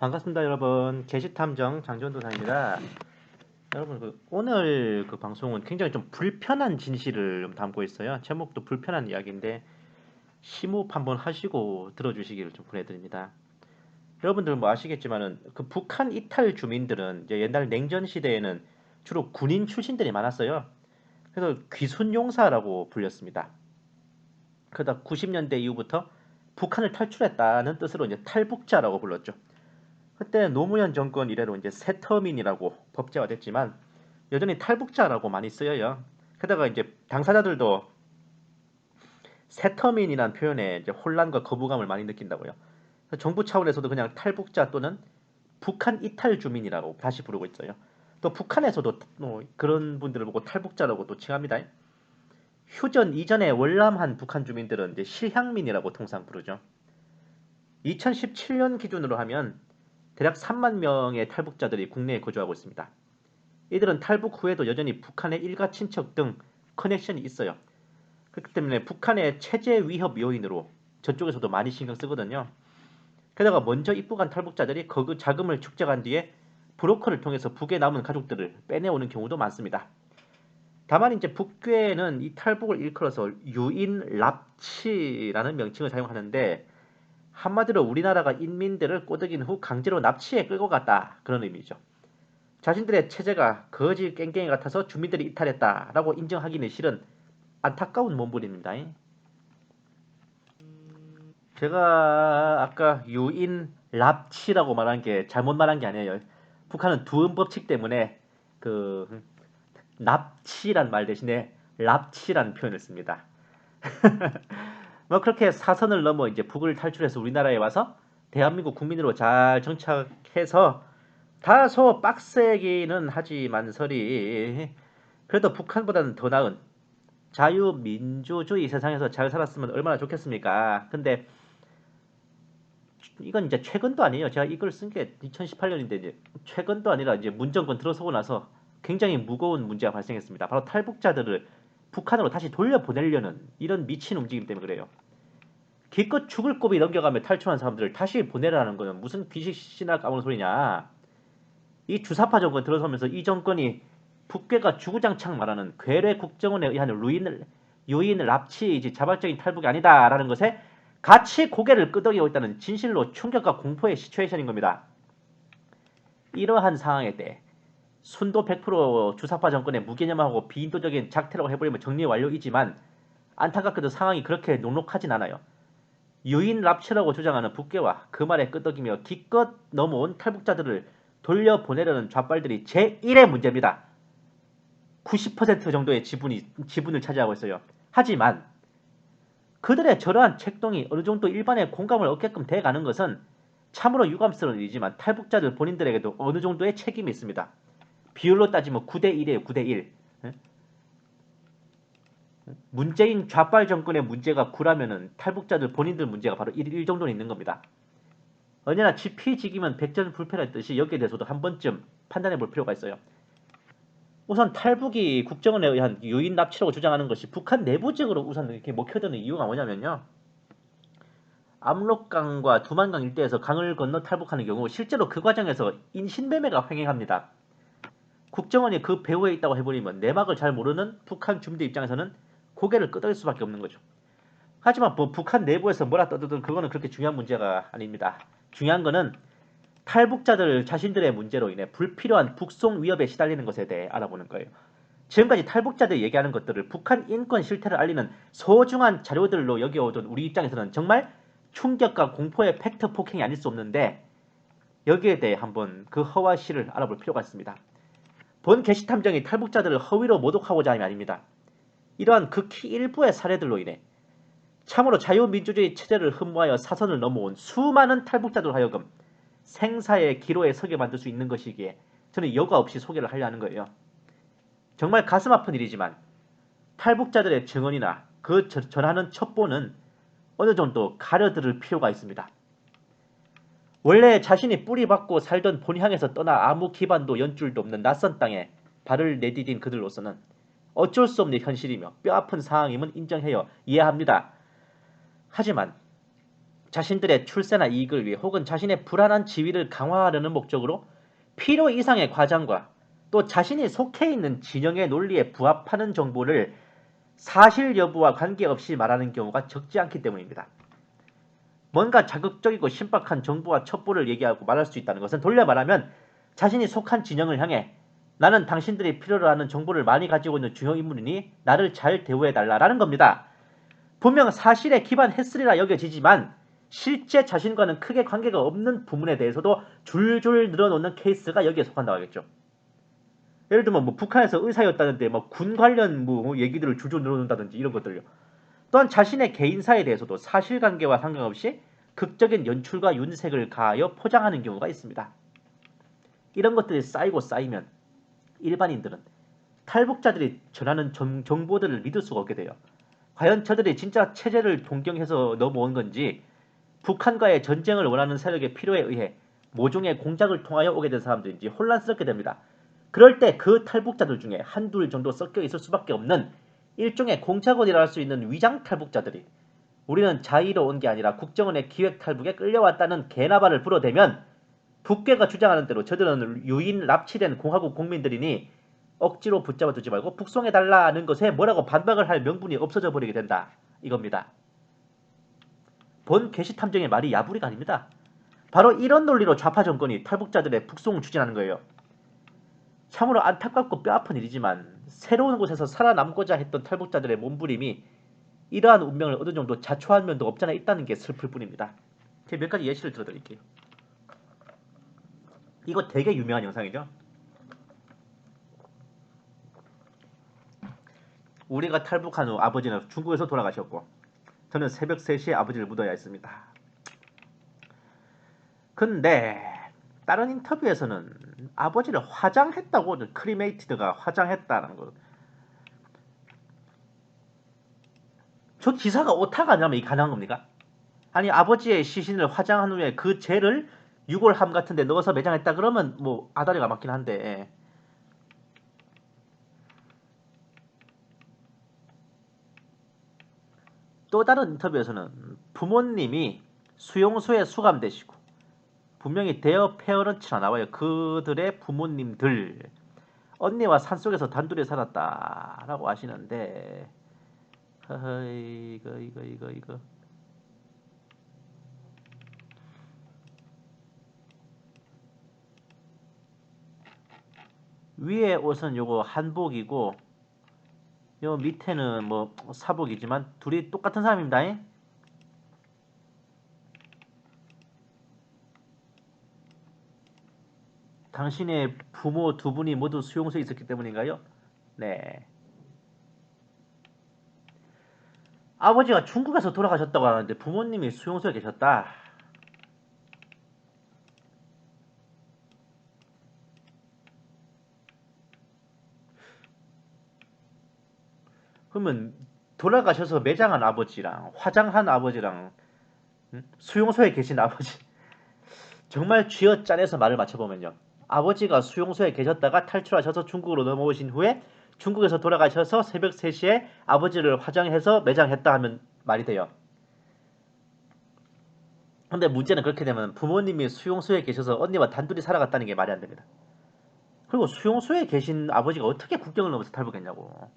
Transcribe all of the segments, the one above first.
반갑습니다, 여러분. 게시탐정 장전도사입니다. 여러분, 오늘 방송은 굉장히 좀 불편한 진실을 좀 담고 있어요. 제목도 불편한 이야기인데 심호흡 한번 하시고 들어주시기를 좀 권해드립니다. 여러분들 뭐 아시겠지만은 그 북한 이탈 주민들은 이제 옛날 냉전 시대에는 주로 군인 출신들이 많았어요. 그래서 귀순용사라고 불렸습니다. 그러다 90년대 이후부터 북한을 탈출했다는 뜻으로 이제 탈북자라고 불렀죠. 그때 노무현 정권 이래로 이제 새터민이라고 법제화됐지만 여전히 탈북자라고 많이 쓰여요. 게다가 이제 당사자들도 새터민이라는 표현에 이제 혼란과 거부감을 많이 느낀다고요. 정부 차원에서도 그냥 탈북자 또는 북한 이탈 주민이라고 다시 부르고 있어요. 또 북한에서도 그런 분들을 보고 탈북자라고 또 칭합니다. 휴전 이전에 월남한 북한 주민들은 이제 실향민이라고 통상 부르죠. 2017년 기준으로 하면 대략 3만 명의 탈북자들이 국내에 거주하고 있습니다. 이들은 탈북 후에도 여전히 북한의 일가 친척 등 커넥션이 있어요. 그렇기 때문에 북한의 체제 위협 요인으로 저쪽에서도 많이 신경 쓰거든요. 게다가 먼저 입국한 탈북자들이 거그 자금을 축적한 뒤에 브로커를 통해서 북에 남은 가족들을 빼내오는 경우도 많습니다. 다만 이제 북괴는 이 탈북을 일컬어서 유인 납치라는 명칭을 사용하는데 한마디로 우리나라가 인민들을 꼬드긴 후 강제로 납치해 끌고 갔다 그런 의미죠. 자신들의 체제가 거지 깽깽이 같아서 주민들이 이탈했다라고 인정하기는 싫은 안타까운 몸부림입니다. 제가 아까 유인 납치라고 말한 게 잘못 말한 게 아니에요. 북한은 두음 법칙 때문에 그 납치란 말 대신에 납치란 표현을 씁니다. 뭐 그렇게 사선을 넘어 이제 북을 탈출해서 우리나라에 와서 대한민국 국민으로 잘 정착해서 다소 빡세기는 하지만서리 그래도 북한보다는 더 나은 자유민주주의 세상에서 잘 살았으면 얼마나 좋겠습니까? 근데 이건 이제 최근도 아니에요. 제가 이걸 쓴 게 2018년인데 이제 최근도 아니라 이제 문정권 들어서고 나서 굉장히 무거운 문제가 발생했습니다. 바로 탈북자들을 북한으로 다시 돌려보내려는 이런 미친 움직임 때문에 그래요. 기껏 죽을 고비 넘겨가며 탈출한 사람들을 다시 보내라는 거는 무슨 귀신이나 까부는 소리냐. 이 주사파 정권 들어서면서 이 정권이 북괴가 주구장창 말하는 괴뢰 국정원에 의한 유인 납치이지 자발적인 탈북이 아니다라는 것에 같이 고개를 끄덕이고 있다는 진실로 충격과 공포의 시츄에이션인 겁니다. 이러한 상황에 대해 순도 100% 주사파 정권의 무개념하고 비인도적인 작태라고 해버리면 정리 완료이지만 안타깝게도 상황이 그렇게 녹록하진 않아요. 유인 납치라고 주장하는 북괴와 그 말에 끄덕이며 기껏 넘어온 탈북자들을 돌려보내려는 좌빨들이 제1의 문제입니다. 90% 정도의 지분을 차지하고 있어요. 하지만 그들의 저러한 책동이 어느 정도 일반의 공감을 얻게끔 돼가는 것은 참으로 유감스러운 일이지만 탈북자들 본인들에게도 어느 정도의 책임이 있습니다. 비율로 따지면 9대1이에요. 9대1. 문재인 좌빨 정권의 문제가 9라면은 탈북자들 본인들 문제가 바로 1 정도는 있는 겁니다. 언제나 지피지기면 백전불패라듯이 여기에 대해서도 한 번쯤 판단해 볼 필요가 있어요. 우선 탈북이 국정원에 의한 유인 납치라고 주장하는 것이 북한 내부적으로 우선 이렇게 먹혀드는 이유가 뭐냐면요. 압록강과 두만강 일대에서 강을 건너 탈북하는 경우 실제로 그 과정에서 인신매매가 횡행합니다. 국정원이 그 배후에 있다고 해버리면 내막을 잘 모르는 북한 주민들 입장에서는 고개를 끄덕일 수밖에 없는 거죠. 하지만 뭐 북한 내부에서 뭐라 떠들든 그거는 그렇게 중요한 문제가 아닙니다. 중요한 거는 탈북자들 자신들의 문제로 인해 불필요한 북송 위협에 시달리는 것에 대해 알아보는 거예요. 지금까지 탈북자들이 얘기하는 것들을 북한 인권 실태를 알리는 소중한 자료들로 여겨오던 우리 입장에서는 정말 충격과 공포의 팩트 폭행이 아닐 수 없는데 여기에 대해 한번 그 허와 실을 알아볼 필요가 있습니다. 본 게시탐정이 탈북자들을 허위로 모독하고자 함이 아닙니다. 이러한 극히 일부의 사례들로 인해 참으로 자유민주주의 체제를 흠모하여 사선을 넘어온 수많은 탈북자들 하여금 생사의 기로에 서게 만들 수 있는 것이기에 저는 여과 없이 소개를 하려 하는 거예요. 정말 가슴 아픈 일이지만 탈북자들의 증언이나 그 전하는 첩보는 어느 정도 가려들을 필요가 있습니다. 원래 자신이 뿌리박고 살던 본향에서 떠나 아무 기반도 연줄도 없는 낯선 땅에 발을 내디딘 그들로서는 어쩔 수 없는 현실이며 뼈아픈 상황임은 인정해요. 이해합니다. 하지만 자신들의 출세나 이익을 위해 혹은 자신의 불안한 지위를 강화하려는 목적으로 필요 이상의 과장과 또 자신이 속해 있는 진영의 논리에 부합하는 정보를 사실 여부와 관계없이 말하는 경우가 적지 않기 때문입니다. 뭔가 자극적이고 신박한 정보와 첩보를 얘기하고 말할 수 있다는 것은 돌려 말하면 자신이 속한 진영을 향해 나는 당신들이 필요로 하는 정보를 많이 가지고 있는 중요 인물이니 나를 잘 대우해달라라는 겁니다. 분명 사실에 기반했으리라 여겨지지만 실제 자신과는 크게 관계가 없는 부문에 대해서도 줄줄 늘어놓는 케이스가 여기에 속한다고 하겠죠. 예를 들면 뭐 북한에서 의사였다는데 뭐 군 관련 뭐 얘기들을 줄줄 늘어놓는다든지 이런 것들요. 또한 자신의 개인사에 대해서도 사실관계와 상관없이 극적인 연출과 윤색을 가하여 포장하는 경우가 있습니다. 이런 것들이 쌓이고 쌓이면 일반인들은 탈북자들이 전하는 정보들을 믿을 수가 없게 돼요. 과연 저들이 진짜 체제를 동경해서 넘어온 건지 북한과의 전쟁을 원하는 세력의 필요에 의해 모종의 공작을 통하여 오게 된 사람들인지 혼란스럽게 됩니다. 그럴 때 그 탈북자들 중에 한둘 정도 섞여 있을 수밖에 없는 일종의 공작원이라 할 수 있는 위장 탈북자들이 우리는 자의로 온 게 아니라 국정원의 기획 탈북에 끌려왔다는 개나발을 불어대면 북괴가 주장하는 대로 저들은 유인 납치된 공화국 국민들이니 억지로 붙잡아 두지 말고 북송해달라는 것에 뭐라고 반박을 할 명분이 없어져 버리게 된다. 이겁니다. 본 개시탐정의 말이 야부리가 아닙니다. 바로 이런 논리로 좌파 정권이 탈북자들의 북송을 추진하는 거예요. 참으로 안타깝고 뼈아픈 일이지만 새로운 곳에서 살아남고자 했던 탈북자들의 몸부림이 이러한 운명을 어느 정도 자초한 면도 없잖아 있다는 게 슬플 뿐입니다. 제가 몇 가지 예시를 들어드릴게요. 이거 되게 유명한 영상이죠. 우리가 탈북한 후 아버지는 중국에서 돌아가셨고 저는 새벽 3시에 아버지를 묻어야 했습니다. 근데 다른 인터뷰에서는 아버지를 화장했다고, 크리메이티드가 화장했다는 거. 저 기사가 오타가 아니라면 이게 가능한 겁니까? 아니 아버지의 시신을 화장한 후에 그 젤을 유골함 같은 데 넣어서 매장했다 그러면 뭐 아다리가 맞긴 한데 또 다른 인터뷰에서는 부모님이 수용소에 수감되시고 분명히 대어 페어런츠가 나와요. 그들의 부모님들 언니와 산속에서 단둘이 살았다라고 하시는데 이거 위에 옷은 요거 한복이고 요 밑에는 뭐 사복이지만 둘이 똑같은 사람입니다. 당신의 부모 두 분이 모두 수용소에 있었기 때문인가요? 네. 아버지가 중국에서 돌아가셨다고 하는데 부모님이 수용소에 계셨다. 그러면 돌아가셔서 매장한 아버지랑 화장한 아버지랑 수용소에 계신 아버지 정말 쥐어짜내서 말을 맞춰보면요. 아버지가 수용소에 계셨다가 탈출하셔서 중국으로 넘어오신 후에 중국에서 돌아가셔서 새벽 3시에 아버지를 화장해서 매장했다 하면 말이 돼요. 근데 문제는 그렇게 되면 부모님이 수용소에 계셔서 언니와 단둘이 살아갔다는 게 말이 안 됩니다. 그리고 수용소에 계신 아버지가 어떻게 국경을 넘어서 탈북했냐고.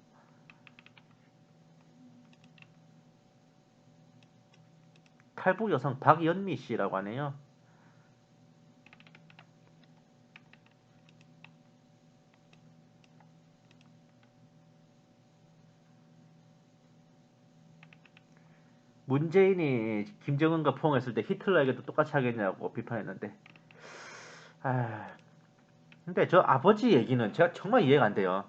탈북 여성 박연미 씨라고 하네요. 문재인이 김정은과 포옹했을 때 히틀러에게도 똑같이 하겠냐고 비판했는데 근데 저 아버지 얘기는 제가 정말 이해가 안 돼요.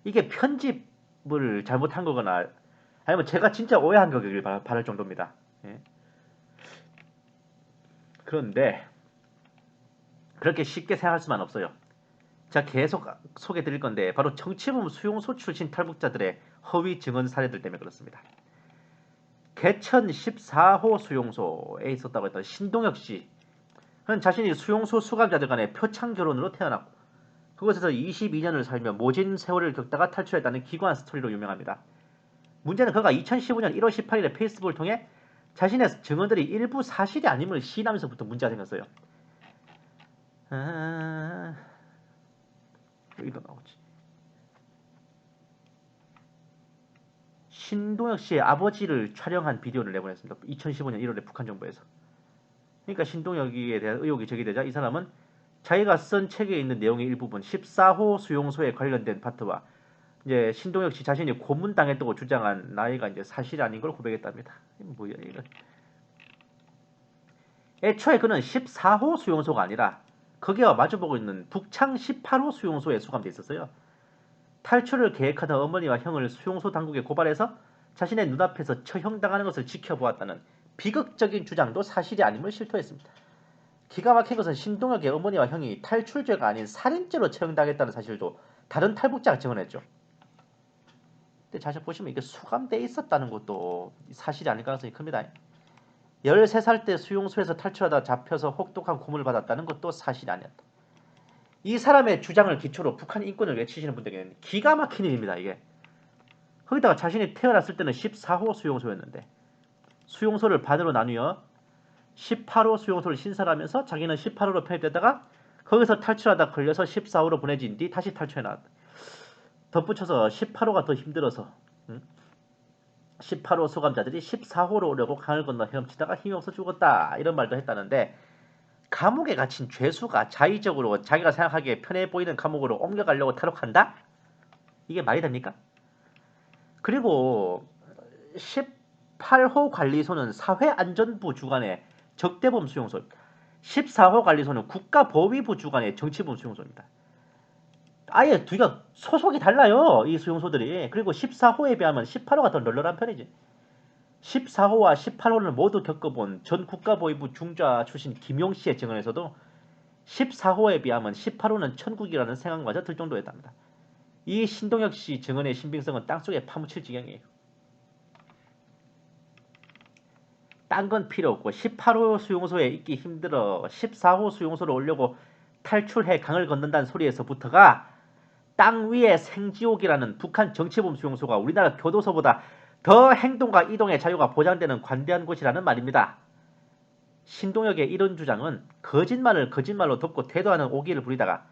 이게 편집을 잘못한 거거나 아니면 제가 진짜 오해한 거길 바랄 정도입니다. 예. 그런데 그렇게 쉽게 생각할 수만 없어요. 제가 계속 소개해 드릴 건데 바로 정치범 수용소 출신 탈북자들의 허위 증언 사례들 때문에 그렇습니다. 개천 14호 수용소에 있었다고 했던 신동혁 씨는 자신이 수용소 수감자들 간의 표창 결혼으로 태어났고 그곳에서 22년을 살며 모진 세월을 겪다가 탈출했다는 기괴한 스토리로 유명합니다. 문제는 그가 2015년 1월 18일에 페이스북을 통해 자신의 증언들이 일부 사실이 아님을 시인하면서부터 문제가 생겼어요. 여기도 나오지. 신동엽 씨의 아버지를 촬영한 비디오를 내보냈습니다. 2015년 1월에 북한 정부에서. 그러니까 신동엽에 대한 의혹이 제기되자 이 사람은 자기가 쓴 책에 있는 내용의 일부분 14호 수용소에 관련된 파트와 이제 신동엽 씨 자신이 고문당했다고 주장한 나이가 이제 사실이 아닌 걸 고백했답니다. 뭐야 이거? 애초에 그는 14호 수용소가 아니라 거기와 마주보고 있는 북창 18호 수용소에 수감돼 있었어요. 탈출을 계획하던 어머니와 형을 수용소 당국에 고발해서 자신의 눈앞에서 처형당하는 것을 지켜보았다는 비극적인 주장도 사실이 아님을 실토했습니다. 기가 막힌 것은 신동엽의 어머니와 형이 탈출죄가 아닌 살인죄로 처형당했다는 사실도 다른 탈북자가 증언했죠. 근데 자세히 보시면 이게 수감돼 있었다는 것도 사실이 아닐 가능성이 큽니다. 13살 때 수용소에서 탈출하다 잡혀서 혹독한 고문을 받았다는 것도 사실이 아니었다. 이 사람의 주장을 기초로 북한 인권을 외치시는 분들에게는 기가 막힌 일입니다. 이게. 거기다가 자신이 태어났을 때는 14호 수용소였는데 수용소를 반으로 나뉘어 18호 수용소를 신설하면서 자기는 18호로 편입됐다가 거기서 탈출하다 걸려서 14호로 보내진 뒤 다시 탈출해 나왔다. 덧붙여서 18호가 더 힘들어서 18호 수감자들이 14호로 오려고 강을 건너 헤엄치다가 힘이 없어 죽었다 이런 말도 했다는데 감옥에 갇힌 죄수가 자의적으로 자기가 생각하기에 편해 보이는 감옥으로 옮겨가려고 탈옥한다? 이게 말이 됩니까? 그리고 18호 관리소는 사회안전부 주관의 적대범 수용소, 14호 관리소는 국가보위부 주관의 정치범 수용소입니다. 아예 둘이가 소속이 달라요. 이 수용소들이. 그리고 14호에 비하면 18호가 더 널널한 편이지. 14호와 18호를 모두 겪어본 전 국가보위부 중좌 출신 김용씨의 증언에서도 14호에 비하면 18호는 천국이라는 생각마저 들 정도였답니다. 이 신동엽 씨 증언의 신빙성은 땅속에 파묻힐 지경이에요. 딴 건 필요 없고 18호 수용소에 있기 힘들어 14호 수용소로 오려고 탈출해 강을 건넌다는 소리에서부터가 땅 위의 생지옥이라는 북한 정치범 수용소가 우리나라 교도소보다 더 행동과 이동의 자유가 보장되는 관대한 곳이라는 말입니다. 신동엽의 이런 주장은 거짓말을 거짓말로 덮고 태도하는 오기를 부리다가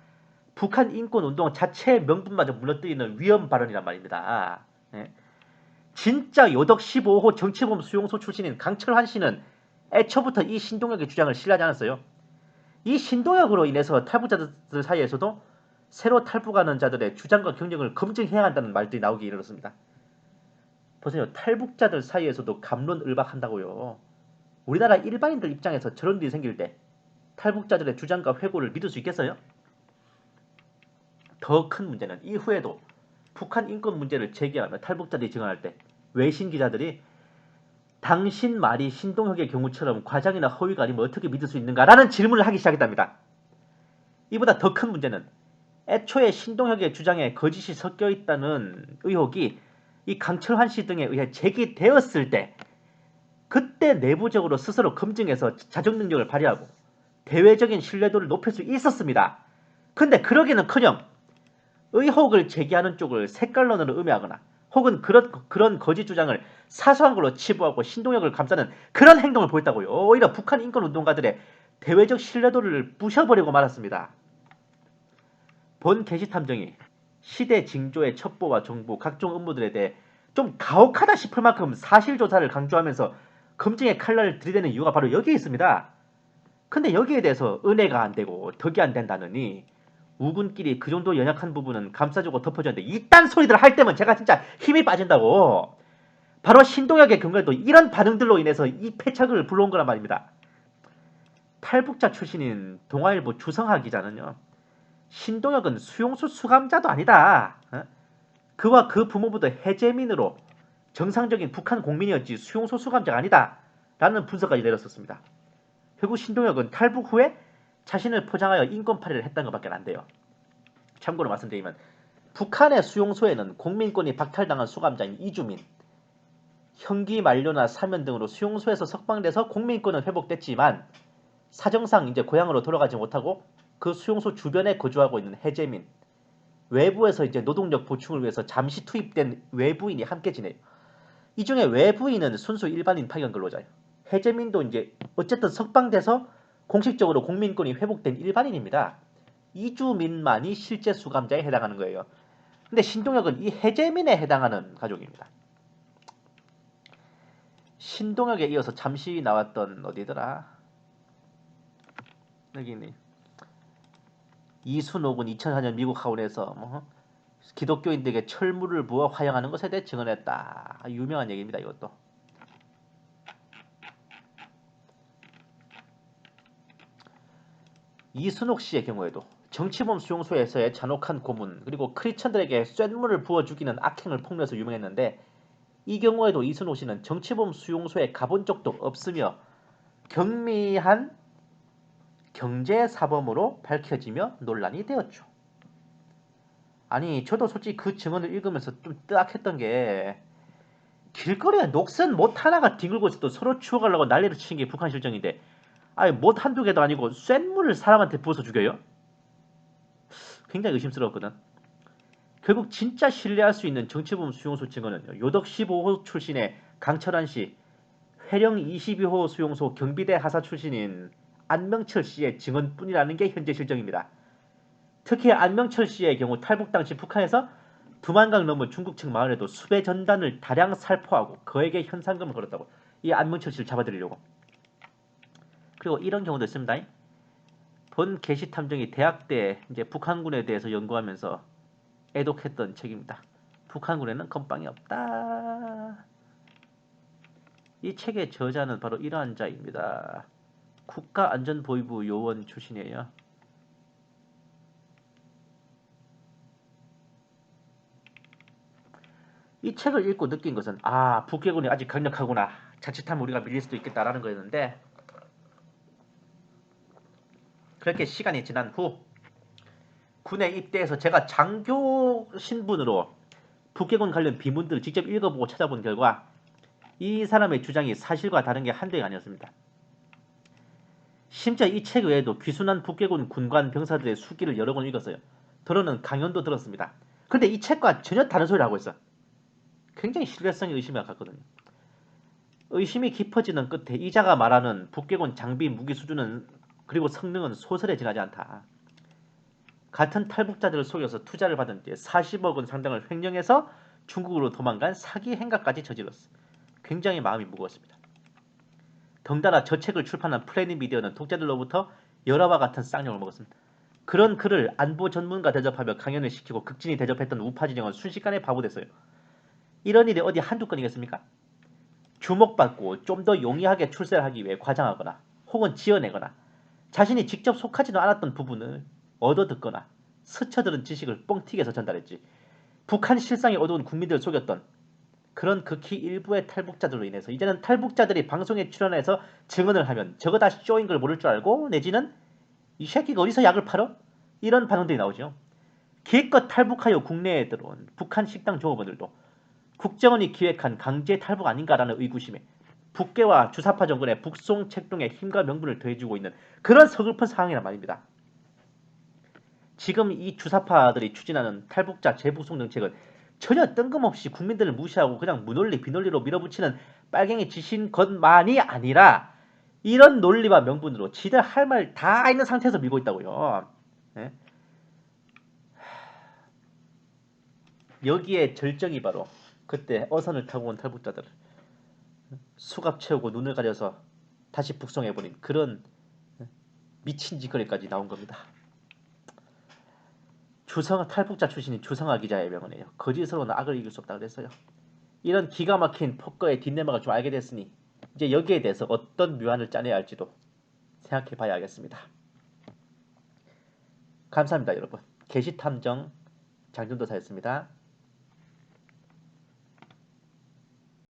북한 인권운동 자체의 명분마저 무너뜨리는 위험 발언이란 말입니다. 진짜 요덕 15호 정치범 수용소 출신인 강철환 씨는 애초부터 이 신동엽의 주장을 신뢰하지 않았어요. 이 신동엽으로 인해서 탈북자들 사이에서도 새로 탈북하는 자들의 주장과 경력을 검증해야 한다는 말들이 나오기 이르렀습니다. 보세요. 탈북자들 사이에서도 갑론을박한다고요. 우리나라 일반인들 입장에서 저런 일이 생길 때 탈북자들의 주장과 회고를 믿을 수 있겠어요? 더 큰 문제는 이후에도 북한 인권 문제를 제기하며 탈북자들이 증언할 때 외신 기자들이 당신 말이 신동엽의 경우처럼 과장이나 허위가 아니면 어떻게 믿을 수 있는가라는 질문을 하기 시작했답니다. 이보다 더 큰 문제는 애초에 신동엽의 주장에 거짓이 섞여 있다는 의혹이 이 강철환 씨 등에 의해 제기되었을 때 그때 내부적으로 스스로 검증해서 자정 능력을 발휘하고 대외적인 신뢰도를 높일 수 있었습니다. 근데 그러기는커녕 의혹을 제기하는 쪽을 색깔론으로 음해하거나 혹은 그런 거짓 주장을 사소한 걸로 치부하고 신동엽을 감싸는 그런 행동을 보였다고요. 오히려 북한 인권운동가들의 대외적 신뢰도를 부셔버리고 말았습니다. 본 게시탐정이 시대 징조의 첩보와 정보, 각종 업무들에 대해 좀 가혹하다 싶을 만큼 사실조사를 강조하면서 검증의 칼날을 들이대는 이유가 바로 여기에 있습니다. 근데 여기에 대해서 은혜가 안 되고 덕이 안 된다느니 우군끼리 그 정도 연약한 부분은 감싸주고 덮어주는데 이딴 소리들 할 때면 제가 진짜 힘이 빠진다고. 바로 신동엽의 경우에도 이런 반응들로 인해서 이 패착을 불러온 거란 말입니다. 탈북자 출신인 동아일보 주성하 기자는요. 신동엽은 수용소 수감자도 아니다. 그와 그 부모부도 해제민으로 정상적인 북한 국민이었지 수용소 수감자가 아니다. 라는 분석까지 내렸었습니다. 결국 신동엽은 탈북 후에 자신을 포장하여 인권파리를 했다는 것밖에 안 돼요. 참고로 말씀드리면 북한의 수용소에는 공민권이 박탈당한 수감자인 이주민, 형기 만료나 사면 등으로 수용소에서 석방돼서 공민권은 회복됐지만 사정상 이제 고향으로 돌아가지 못하고 그 수용소 주변에 거주하고 있는 해제민, 외부에서 이제 노동력 보충을 위해서 잠시 투입된 외부인이 함께 지내요. 이 중에 외부인은 순수 일반인 파견 근로자예요. 해제민도 이제 어쨌든 석방돼서 공식적으로 공민권이 회복된 일반인입니다. 이주민만이 실제 수감자에 해당하는 거예요. 근데 신동혁은 이 해제민에 해당하는 가족입니다. 신동혁에 이어서 잠시 나왔던 어디더라? 여기 있네. 이순옥은 2004년 미국 하원에서 기독교인들에게 철물을 부어 화형하는 것에 대해 증언했다. 유명한 얘기입니다. 이것도. 이순옥 씨의 경우에도 정치범 수용소에서의 잔혹한 고문 그리고 크리스천들에게 쇳물을 부어 죽이는 악행을 폭로해서 유명했는데 이 경우에도 이순옥 씨는 정치범 수용소에 가본 적도 없으며 경미한 경제사범으로 밝혀지며 논란이 되었죠. 아니 저도 솔직히 그 증언을 읽으면서 좀 뜨악했던 게 길거리에 녹슨 못 하나가 뒹굴고 있어도 서로 추억하려고 난리를 치는 게 북한 실정인데 아니 못 한두 개도 아니고 쇳물을 사람한테 부어서 죽여요? 굉장히 의심스러웠거든. 결국 진짜 신뢰할 수 있는 정치범 수용소 증언은 요덕 15호 출신의 강철한 씨, 회령 22호 수용소 경비대 하사 출신인 안명철 씨의 증언뿐이라는 게 현재 실정입니다. 특히 안명철 씨의 경우 탈북 당시 북한에서 두만강 넘어 중국 측 마을에도 수배 전단을 다량 살포하고 그에게 현상금을 걸었다고. 이 안명철 씨를 잡아들이려고. 그리고 이런 경우도 있습니다. 본 개시탐정이 대학 때 이제 북한군에 대해서 연구하면서 애독했던 책입니다. 북한군에는 건빵이 없다. 이 책의 저자는 바로 이러한 자입니다. 국가안전보위부 요원 출신이에요. 이 책을 읽고 느낀 것은 북해군이 아직 강력하구나. 자칫하면 우리가 밀릴 수도 있겠다라는 거였는데 그렇게 시간이 지난 후 군에 입대해서 제가 장교 신분으로 북해군 관련 비문들을 직접 읽어보고 찾아본 결과 이 사람의 주장이 사실과 다른 게 한두 개 아니었습니다. 심지어 이 책 외에도 귀순한 북해군 군관 병사들의 수기를 여러 번 읽었어요. 더러는 강연도 들었습니다. 근데 이 책과 전혀 다른 소리를 하고 있어. 굉장히 신뢰성이 의심이 갔거든요. 의심이 깊어지는 끝에 이자가 말하는 북괴군 장비 무기 수준은 그리고 성능은 소설에 지나지 않다. 같은 탈북자들을 속여서 투자를 받은 뒤에 40억 원 상당을 횡령해서 중국으로 도망간 사기 행각까지 저질렀어. 굉장히 마음이 무거웠습니다. 덩달아 저 책을 출판한 플래닛 미디어는 독자들로부터 열화와 같은 쌍욕을 먹었습니다. 그런 그를 안보 전문가 대접하며 강연을 시키고 극진히 대접했던 우파 진영은 순식간에 바보됐어요. 이런 일이 어디 한두 건이겠습니까? 주목받고 좀 더 용이하게 출세를 하기 위해 과장하거나 혹은 지어내거나 자신이 직접 속하지도 않았던 부분을 얻어듣거나 스쳐들은 지식을 뻥튀기해서 전달했지. 북한 실상이 어두운 국민들을 속였던 그런 극히 일부의 탈북자들로 인해서 이제는 탈북자들이 방송에 출연해서 증언을 하면 저거 다 쇼인 걸 모를 줄 알고 내지는 이 새끼가 어디서 약을 팔어? 이런 반응들이 나오죠. 기껏 탈북하여 국내에 들어온 북한 식당 종업원들도 국정원이 기획한 강제 탈북 아닌가라는 의구심에 북계와 주사파 정권의 북송 책동에 힘과 명분을 더해주고 있는 그런 서글픈 상황이란 말입니다. 지금 이 주사파들이 추진하는 탈북자 재북송 정책은 전혀 뜬금없이 국민들을 무시하고 그냥 무논리 비논리로 밀어붙이는 빨갱이 짓인 것만이 아니라 이런 논리와 명분으로 지들 할 말 다 있는 상태에서 밀고 있다고요. 네? 여기에 절정이 바로 그때 어선을 타고 온 탈북자들 수갑 채우고 눈을 가려서 다시 북송해버린 그런 미친 짓거리까지 나온 겁니다. 탈북자 출신인 주성아 기자의 명언이에요. 거짓으로는 악을 이길 수 없다 그랬어요. 이런 기가 막힌 폭거의 뒷내막을 좀 알게 됐으니 이제 여기에 대해서 어떤 묘안을 짜내야 할지도 생각해 봐야겠습니다. 감사합니다 여러분. 개시탐정 장준도사였습니다.